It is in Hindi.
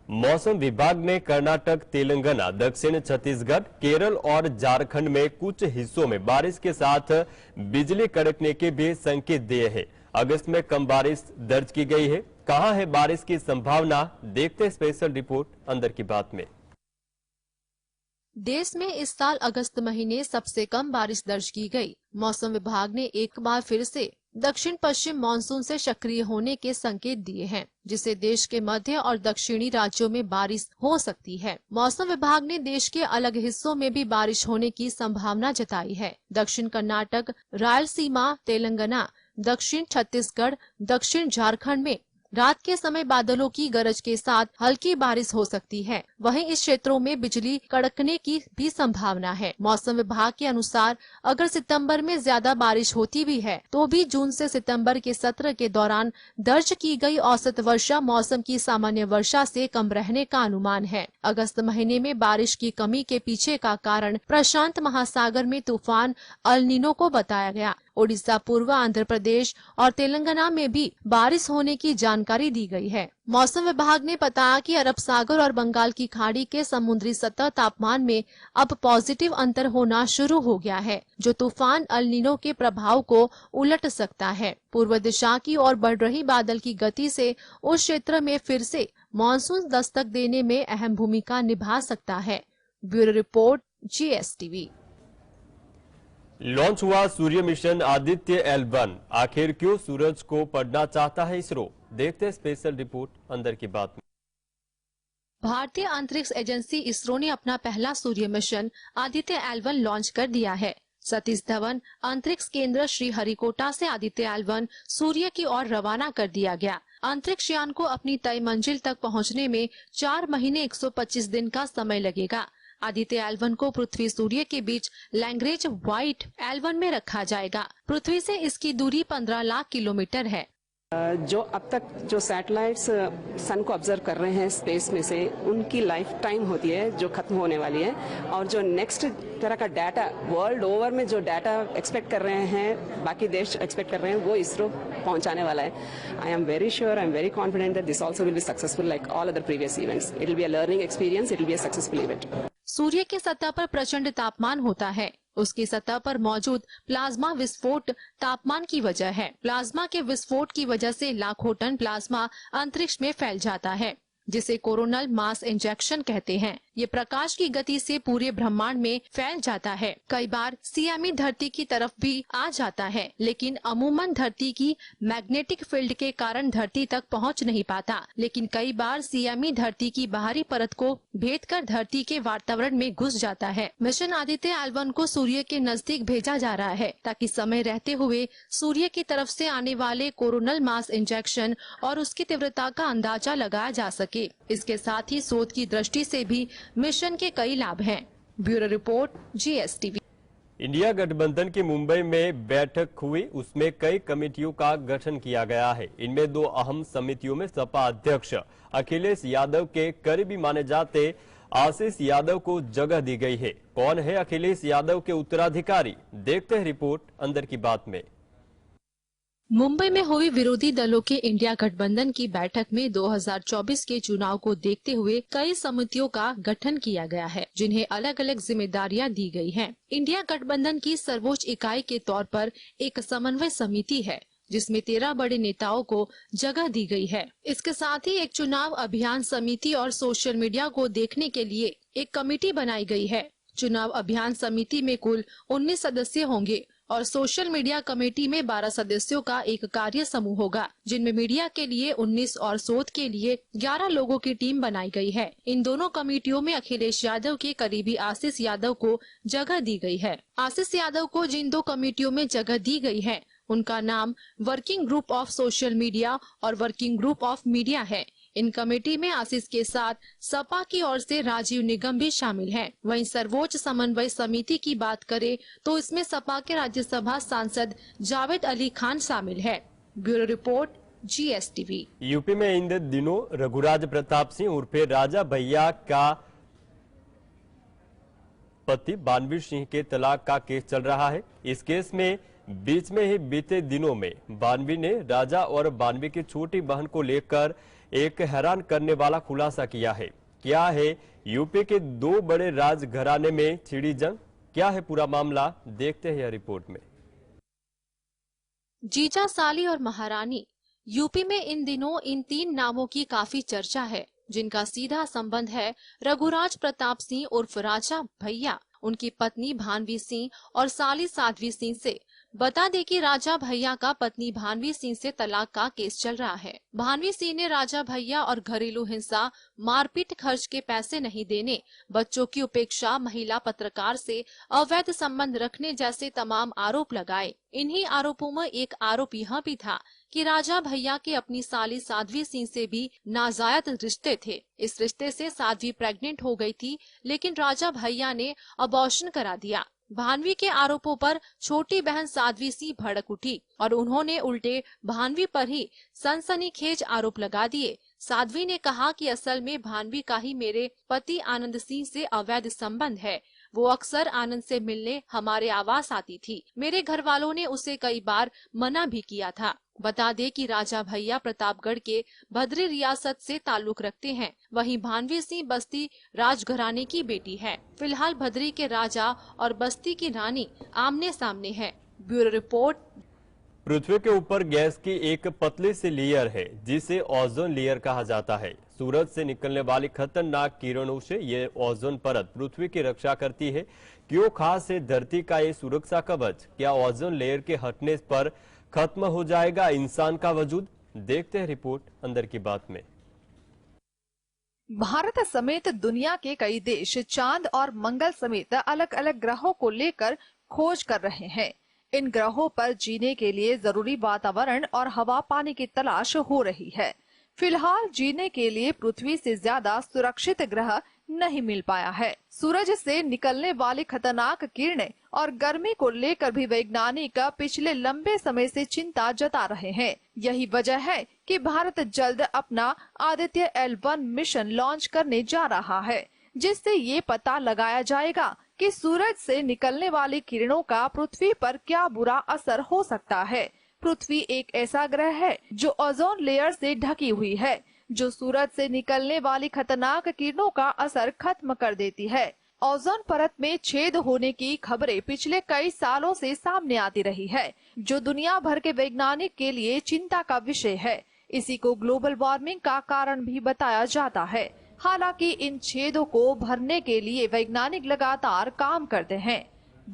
मौसम विभाग ने कर्नाटक, तेलंगाना, दक्षिण छत्तीसगढ़, केरल और झारखंड में कुछ हिस्सों में बारिश के साथ बिजली कड़कने के भी संकेत दिए हैं। अगस्त में कम बारिश दर्ज की गई है। कहां है बारिश की संभावना, देखते स्पेशल रिपोर्ट अंदर की बात में। देश में इस साल अगस्त महीने सबसे कम बारिश दर्ज की गई। मौसम विभाग ने एक बार फिर से दक्षिण पश्चिम मानसून से सक्रिय होने के संकेत दिए हैं, जिससे देश के मध्य और दक्षिणी राज्यों में बारिश हो सकती है। मौसम विभाग ने देश के अलग हिस्सों में भी बारिश होने की संभावना जताई है। दक्षिण कर्नाटक, रायलसीमा, तेलंगाना, दक्षिण छत्तीसगढ़, दक्षिण झारखंड में रात के समय बादलों की गरज के साथ हल्की बारिश हो सकती है। वहीं इस क्षेत्रों में बिजली कड़कने की भी संभावना है। मौसम विभाग के अनुसार अगर सितंबर में ज्यादा बारिश होती भी है तो भी जून से सितंबर के सत्र के दौरान दर्ज की गई औसत वर्षा मौसम की सामान्य वर्षा से कम रहने का अनुमान है। अगस्त महीने में बारिश की कमी के पीछे का कारण प्रशांत महासागर में तूफान अल नीनो को बताया गया। ओडिशा, पूर्व आंध्र प्रदेश और तेलंगाना में भी बारिश होने की जानकारी दी गई है। मौसम विभाग ने बताया कि अरब सागर और बंगाल की खाड़ी के समुद्री सतह तापमान में अब पॉजिटिव अंतर होना शुरू हो गया है, जो तूफान अल नीनो के प्रभाव को उलट सकता है। पूर्व दिशा की ओर बढ़ रही बादल की गति से उस क्षेत्र में फिर से मानसून दस्तक देने में अहम भूमिका निभा सकता है। Bureau report, GSTV। लॉन्च हुआ सूर्य मिशन आदित्य L1। आखिर क्यों सूरज को पढ़ना चाहता है इसरो, देखते स्पेशल रिपोर्ट अंदर की बात में। भारतीय अंतरिक्ष एजेंसी इसरो ने अपना पहला सूर्य मिशन आदित्य L1 लॉन्च कर दिया है। सतीश धवन अंतरिक्ष केंद्र श्रीहरिकोटा से आदित्य L1 सूर्य की ओर रवाना कर दिया गया। अंतरिक्ष यान को अपनी तय मंजिल तक पहुंचने में 4 महीने 125 दिन का समय लगेगा। आदित्य L1 को पृथ्वी सूर्य के बीच लैग्रेंज व्हाइट L1 में रखा जाएगा। पृथ्वी से इसकी दूरी 15 लाख किलोमीटर है। जो अब तक जो सैटेलाइट्स सन को ऑब्जर्व कर रहे हैं स्पेस में से, उनकी लाइफ टाइम होती है जो खत्म होने वाली है, और जो नेक्स्ट तरह का डाटा वर्ल्ड ओवर में जो डाटा एक्सपेक्ट कर रहे हैं, बाकी देश एक्सपेक्ट कर रहे हैं, वो इसरो पहुंचाने वाला है। I am very sure, I am very confident that this also will be successful like all other previous events. It will be a learning experience, it will be a successful event. सूर्य की सतह पर प्रचंड तापमान होता है। उसकी सतह पर मौजूद प्लाज्मा विस्फोट तापमान की वजह है। प्लाज्मा के विस्फोट की वजह से लाखों टन प्लाज्मा अंतरिक्ष में फैल जाता है, जिसे कोरोनल मास इंजेक्शन कहते हैं। ये प्रकाश की गति से पूरे ब्रह्मांड में फैल जाता है। कई बार CME धरती की तरफ भी आ जाता है, लेकिन अमूमन धरती की मैग्नेटिक फील्ड के कारण धरती तक पहुंच नहीं पाता। लेकिन कई बार CME धरती की बाहरी परत को भेद कर धरती के वातावरण में घुस जाता है। मिशन आदित्य L1 को सूर्य के नजदीक भेजा जा रहा है, ताकि समय रहते हुए सूर्य की तरफ से आने वाले कोरोनल मास इंजेक्शन और उसकी तीव्रता का अंदाजा लगाया जा सके। इसके साथ ही शोध की दृष्टि से भी मिशन के कई लाभ हैं। Bureau report, GSTV। इंडिया गठबंधन की मुंबई में बैठक हुई, उसमें कई कमेटियों का गठन किया गया है। इनमें 2 अहम समितियों में सपा अध्यक्ष अखिलेश यादव के करीबी माने जाते आशीष यादव को जगह दी गई है। कौन है अखिलेश यादव के उत्तराधिकारी, देखते हैं रिपोर्ट अंदर की बात में। मुंबई में हुई विरोधी दलों के इंडिया गठबंधन की बैठक में 2024 के चुनाव को देखते हुए कई समितियों का गठन किया गया है, जिन्हें अलग अलग जिम्मेदारियां दी गई हैं। इंडिया गठबंधन की सर्वोच्च इकाई के तौर पर एक समन्वय समिति है, जिसमें 13 बड़े नेताओं को जगह दी गई है। इसके साथ ही एक चुनाव अभियान समिति और सोशल मीडिया को देखने के लिए एक कमेटी बनाई गई है। चुनाव अभियान समिति में कुल 19 सदस्य होंगे और सोशल मीडिया कमेटी में 12 सदस्यों का एक कार्य समूह होगा, जिनमें मीडिया के लिए 19 और शोध के लिए 11 लोगों की टीम बनाई गई है। इन दोनों कमेटियों में अखिलेश यादव के करीबी आशीष यादव को जगह दी गई है। आशीष यादव को जिन 2 कमेटियों में जगह दी गई है, उनका नाम working group of social media और वर्किंग ग्रुप ऑफ मीडिया है। इन कमेटी में आशीष के साथ सपा की ओर से राजीव निगम भी शामिल हैं। वहीं सर्वोच्च समन्वय समिति की बात करें तो इसमें सपा के राज्यसभा सांसद जावेद अली खान शामिल है। Bureau report, GSTV। यूपी में इन दिनों रघुराज प्रताप सिंह उर्फे राजा भैया का पति बानवीर सिंह के तलाक का केस चल रहा है। इस केस में बीच में ही बीते दिनों में बानवी ने राजा और बानवी की छोटी बहन को लेकर एक हैरान करने वाला खुलासा किया है। क्या है यूपी के 2 बड़े राजघराने में छिड़ी जंग? क्या है पूरा मामला, देखते हैं यह रिपोर्ट में। जीजा, साली और महारानी। यूपी में इन दिनों इन 3 नामों की काफी चर्चा है, जिनका सीधा संबंध है रघुराज प्रताप सिंह उर्फ राजा भैया, उनकी पत्नी भानवी सिंह और साली साध्वी सिंह से। बता दें कि राजा भैया का पत्नी भानवी सिंह से तलाक का केस चल रहा है। भानवी सिंह ने राजा भैया और घरेलू हिंसा, मारपीट, खर्च के पैसे नहीं देने, बच्चों की उपेक्षा, महिला पत्रकार से अवैध संबंध रखने जैसे तमाम आरोप लगाए। इन्हीं आरोपों में एक आरोप यह भी था कि राजा भैया के अपनी साली साध्वी सिंह से भी नाजायज रिश्ते थे। इस रिश्ते से साध्वी प्रेग्नेंट हो गई थी, लेकिन राजा भैया ने अबॉर्शन करा दिया। भानवी के आरोपों पर छोटी बहन साध्वी सिंह भड़क उठी और उन्होंने उल्टे भानवी पर ही सनसनीखेज आरोप लगा दिए। साध्वी ने कहा कि असल में भानवी का ही मेरे पति आनंद सिंह से अवैध संबंध है। वो अक्सर आनंद से मिलने हमारे आवास आती थी। मेरे घर वालों ने उसे कई बार मना भी किया था। बता दें कि राजा भैया प्रतापगढ़ के भद्री रियासत से ताल्लुक रखते हैं। वहीं भानवी सिंह बस्ती राजघराने की बेटी है। फिलहाल भद्री के राजा और बस्ती की रानी आमने सामने है। Bureau report. पृथ्वी के ऊपर गैस की एक पतली सी लेयर है, जिसे ओजोन लेयर कहा जाता है। सूरज से निकलने वाली खतरनाक किरणों से ये ओजोन परत पृथ्वी की रक्षा करती है। क्यों खास है धरती का ये सुरक्षा कवच? क्या ओजोन लेयर के हटने पर खत्म हो जाएगा इंसान का वजूद? देखते हैं रिपोर्ट अंदर की बात में। भारत समेत दुनिया के कई देश चांद और मंगल समेत अलग अलग ग्रहों को लेकर खोज कर रहे हैं। इन ग्रहों पर जीने के लिए जरूरी वातावरण और हवा पानी की तलाश हो रही है। फिलहाल जीने के लिए पृथ्वी से ज्यादा सुरक्षित ग्रह नहीं मिल पाया है। सूरज से निकलने वाली खतरनाक किरणें और गर्मी को लेकर भी वैज्ञानिक पिछले लंबे समय से चिंता जता रहे हैं। यही वजह है कि भारत जल्द अपना आदित्य L1 मिशन लॉन्च करने जा रहा है, जिससे ये पता लगाया जाएगा कि सूरज से निकलने वाली किरणों का पृथ्वी पर क्या बुरा असर हो सकता है। पृथ्वी एक ऐसा ग्रह है जो ओजोन लेयर से ढकी हुई है, जो सूरज से निकलने वाली खतरनाक किरणों का असर खत्म कर देती है। ओजोन परत में छेद होने की खबरें पिछले कई सालों से सामने आती रही है, जो दुनिया भर के वैज्ञानिक के लिए चिंता का विषय है। इसी को ग्लोबल वार्मिंग का कारण भी बताया जाता है। हालांकि इन छेदों को भरने के लिए वैज्ञानिक लगातार काम करते हैं।